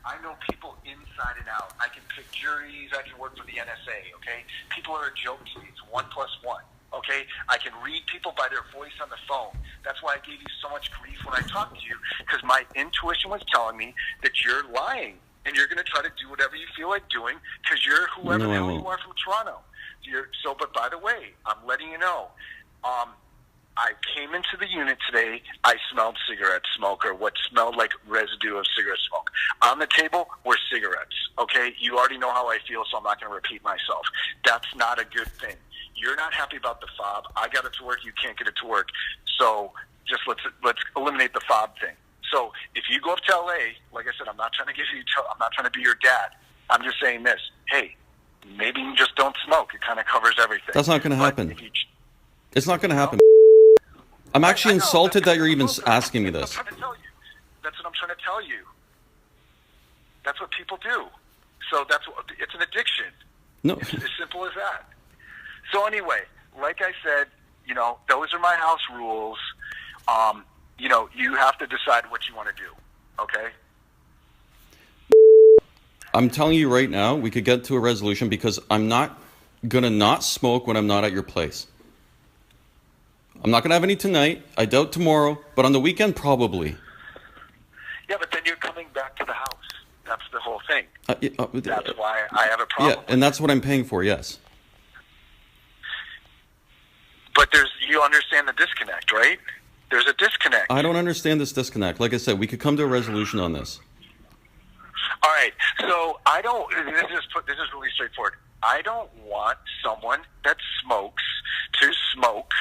I know people inside and out. I can pick juries. I can work for the NSA, okay? People are a joke to me. It's 1 + 1, okay? I can read people by their voice on the phone. That's why I gave you so much grief when I talked to you, because my intuition was telling me that you're lying, and you're going to try to do whatever you feel like doing, because you're whoever the hell you are from Toronto. But by the way, I'm letting you know, I came into the unit today, I smelled cigarette smoke, or what smelled like residue of cigarette smoke. On the table were cigarettes, okay? You already know how I feel, so I'm not going to repeat myself. That's not a good thing. You're not happy about the fob. I got it to work, you can't get it to work. So just let's eliminate the fob thing. So if you go up to LA, like I said, I'm not trying to be your dad. I'm just saying this. Hey, maybe you just don't smoke. It kind of covers everything. That's not going to happen. It's not going to happen. I'm actually insulted that you're even asking me this. That's what I'm trying to tell you. That's what people do. So it's an addiction. No. It's as simple as that. So anyway, like I said, those are my house rules. You have to decide what you want to do. Okay? I'm telling you right now, we could get to a resolution, because I'm not going to not smoke when I'm not at your place. I'm not going to have any tonight. I doubt tomorrow, but on the weekend, probably. Yeah, but then you're coming back to the house. That's the whole thing. That's why I have a problem. Yeah, and that's what I'm paying for, yes. But you understand the disconnect, right? There's a disconnect. I don't understand this disconnect. Like I said, we could come to a resolution on this. All right. So this is really straightforward. I don't want someone that smokes to smoke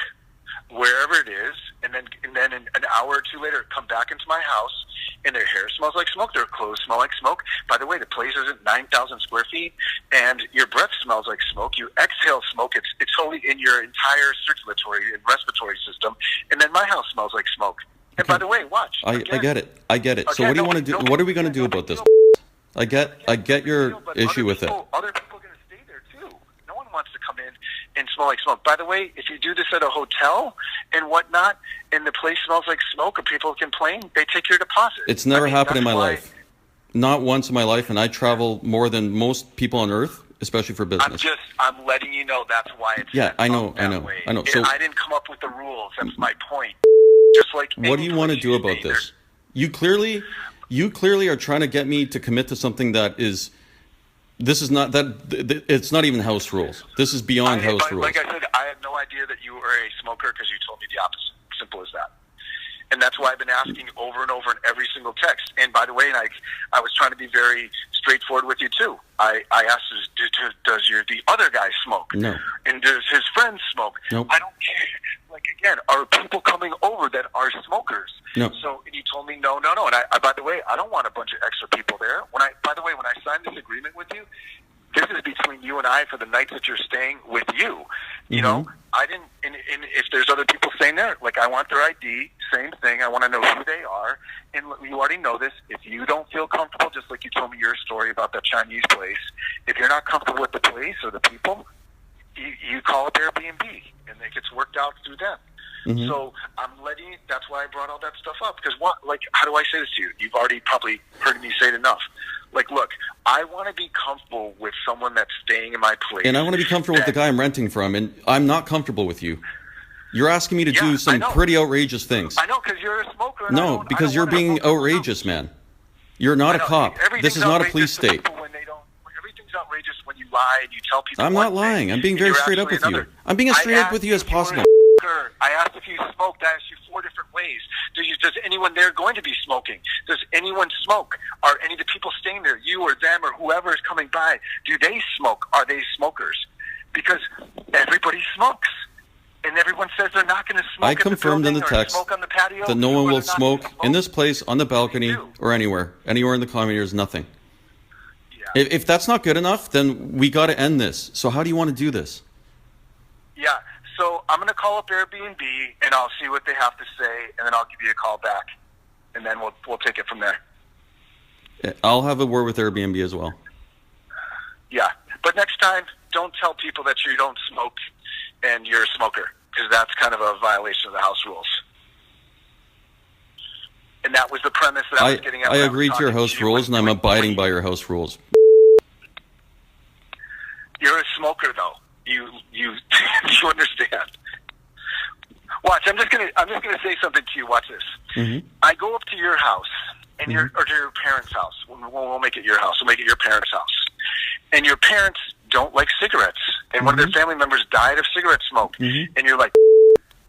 wherever it is, and then an hour or two later come back into my house, and their hair smells like smoke, their clothes smell like smoke. By the way, the place isn't 9,000 square feet, and your breath smells like smoke. You exhale smoke. It's totally in your entire circulatory and respiratory system, and then my house smells like smoke. And by the way, watch. I get it. Okay, so what do you want to do? What are we going to do about this? I get your issue with it. Other people are going to stay there too. No one wants to come in and smell like smoke. By the way, if you do this at a hotel and whatnot, and the place smells like smoke, and people complain, they take your deposit. It's never happened in my life. Not once in my life, and I travel more than most people on Earth, especially for business. I'm letting you know that's why it's I know. So I didn't come up with the rules. That's my point. Just like what do you want to do about this? You clearly are trying to get me to commit to something that is. This is not that. It's not even house rules. This is beyond house rules. Like I said, I had no idea that you were a smoker because you told me the opposite. Simple as that. And that's why I've been asking over and over in every single text. And by the way, I was trying to be very straightforward with you too. I asked, does the other guy smoke? No. And does his friends smoke? Nope. I don't care. Like, again, are people coming over that are smokers? No. So, and you told me no. And I by the way, I don't want a bunch of extra people there. When I signed this agreement with you, this is between you and I for the nights that you're staying with you. You know, I didn't, and if there's other people staying there, like, I want their ID, same thing. I want to know who they are. And you already know this. If you don't feel comfortable, just like you told me your story about that Chinese place, if you're not comfortable with the place or the people, you call up Airbnb, and it gets worked out through them. Mm-hmm. So that's why I brought all that stuff up. Because how do I say this to you? You've already probably heard me say it enough. Like, look, I want to be comfortable with someone that's staying in my place. And I want to be comfortable with the guy I'm renting from, and I'm not comfortable with you. You're asking me to do some pretty outrageous things. I know, because you're a smoker. No, because you're being outrageous, man. You're not a cop. This is not a police state. Everything's outrageous when you lie and you tell people. I'm not lying. I'm being very straight up with you. I'm being as straight up with you as possible. I asked if you smoked. I asked you 4 different ways. Does anyone there going to be smoking? Does anyone smoke? Are any of the people staying there, you or them or whoever is coming by, do they smoke? Are they smokers? Because everybody smokes. And everyone says they're not going to smoke. I confirmed in the text that no one will smoke in this place, on the balcony, or anywhere. Anywhere in the common area is nothing. Yeah. If that's not good enough, then we got to end this. So how do you want to do this? Yeah. So I'm going to call up Airbnb, and I'll see what they have to say, and then I'll give you a call back, and then we'll take it from there. I'll have a word with Airbnb as well. Yeah. But next time, don't tell people that you don't smoke and you're a smoker, because that's kind of a violation of the house rules. And that was the premise that I was getting at. I agreed to your house rules, and I'm abiding by your house rules. You're a smoker, though. You you understand? Watch. I'm just gonna say something to you. Watch this. Mm-hmm. I go up to your house and or to your parents' house. We'll make it your house. We'll make it your parents' house. And your parents don't like cigarettes, and one of their family members died of cigarette smoke. Mm-hmm. And you're like,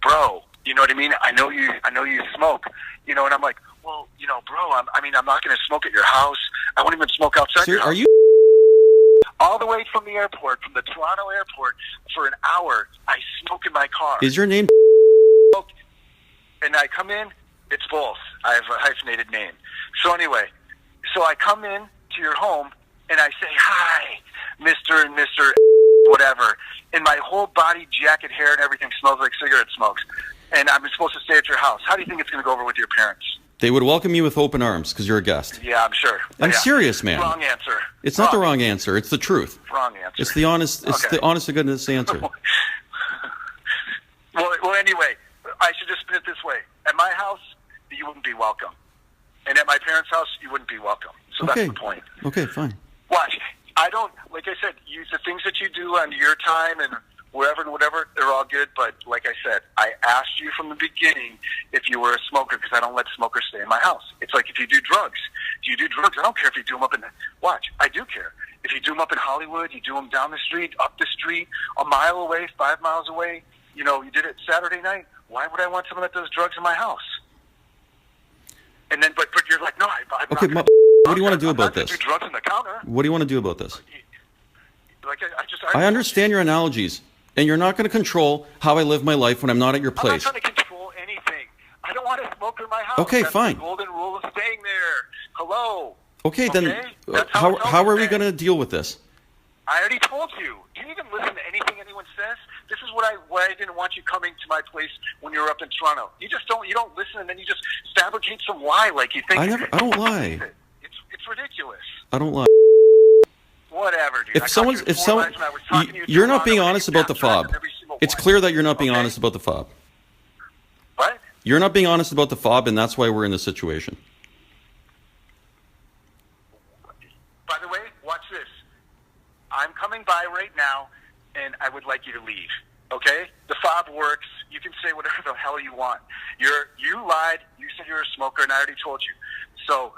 bro, you know what I mean? I know you smoke. You know, and I'm like, well, you know, bro, I'm not going to smoke at your house. I won't even smoke outside your house. Are you? All the way from the airport, from the Toronto airport, for an hour, I smoke in my car. Is your name? And I come in, it's both. I have a hyphenated name. So anyway, I come in to your home, and I say, hi, Mr. and Mr. whatever. And my whole body, jacket, hair, and everything smells like cigarette smokes. And I'm supposed to stay at your house. How do you think it's going to go over with your parents? They would welcome you with open arms because you're a guest. Yeah, I'm sure. I'm serious, man. Wrong answer. It's not the wrong answer. It's the truth. Wrong answer. It's the honest. It's the honest to goodness answer. Well, anyway, I should just put it this way: at my house, you wouldn't be welcome, and at my parents' house, you wouldn't be welcome. So Okay. that's the point. Okay, fine. Watch. I don't, like I said, use the things that you do on your time and wherever and whatever, they're all good. But like I said, I asked you from the beginning if you were a smoker because I don't let smokers stay in my house. It's like if you do drugs. Do you do drugs? I don't care if you do them up in, watch, I do care. If you do them up in Hollywood, you do them down the street, up the street, a mile away, 5 miles away, you know, you did it Saturday night, why would I want someone that does drugs in my house? And then, but you're like, no, I'm Okay, not what do you want to do about this? do drugs on the counter. What do you want to do about this? Like I understand your analogies, and you're not going to control how I live my life when I'm not at your place. I'm not trying to control anything. I don't want to smoke in my house. Okay, That's fine. The golden rule of staying there. Hello. Okay, then That's how are we going to deal with this? I already told you. Do you even listen to anything anyone says? This is why I didn't want you coming to my place when you were up in Toronto. You just don't. You don't listen, and then you just fabricate some lie like you think. I don't lie. It's ridiculous. I don't lie. Whatever, dude. You're not being honest about the fob. It's clear that you're not being honest about the fob. What? You're not being honest about the fob, and that's why we're in this situation. By the way, watch this. I'm coming by right now, and I would like you to leave. Okay? The fob works. You can say whatever the hell you want. You lied. You said you're a smoker, and I already told you. So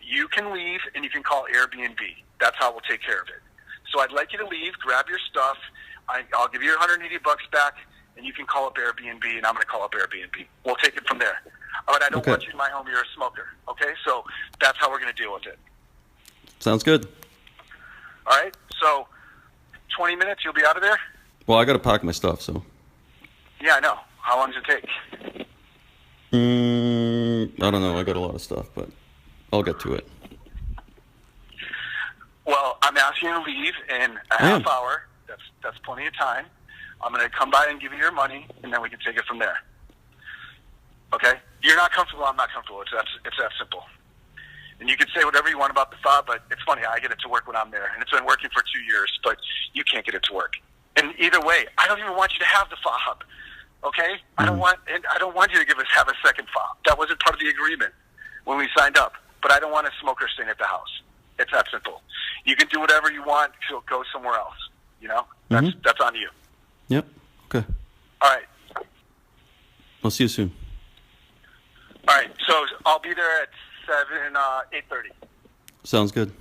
you can leave, and you can call Airbnb. That's how we'll take care of it. So I'd like you to leave, grab your stuff. I'll give you your $180 back, and you can call up Airbnb, and I'm going to call up Airbnb. We'll take it from there. But I don't want you in my home. You're a smoker. Okay? So that's how we're going to deal with it. Sounds good. All right? So 20 minutes, you'll be out of there? Well, I got to pack my stuff, so. Yeah, I know. How long does it take? I don't know. I got a lot of stuff, but I'll get to it. Well, I'm asking you to leave in a half hour. That's plenty of time. I'm going to come by and give you your money, and then we can take it from there. Okay? You're not comfortable. I'm not comfortable. It's that simple. And you can say whatever you want about the fob, but it's funny. I get it to work when I'm there, and it's been working for 2 years, but you can't get it to work. And either way, I don't even want you to have the fob. Okay? I don't want you to have a second fob. That wasn't part of the agreement when we signed up. But I don't want a smoker staying at the house. It's that simple. You can do whatever you want. So go somewhere else. You know? That's on you. Yep. Okay. All right. I'll see you soon. All right. So I'll be there at 8:30. Sounds good.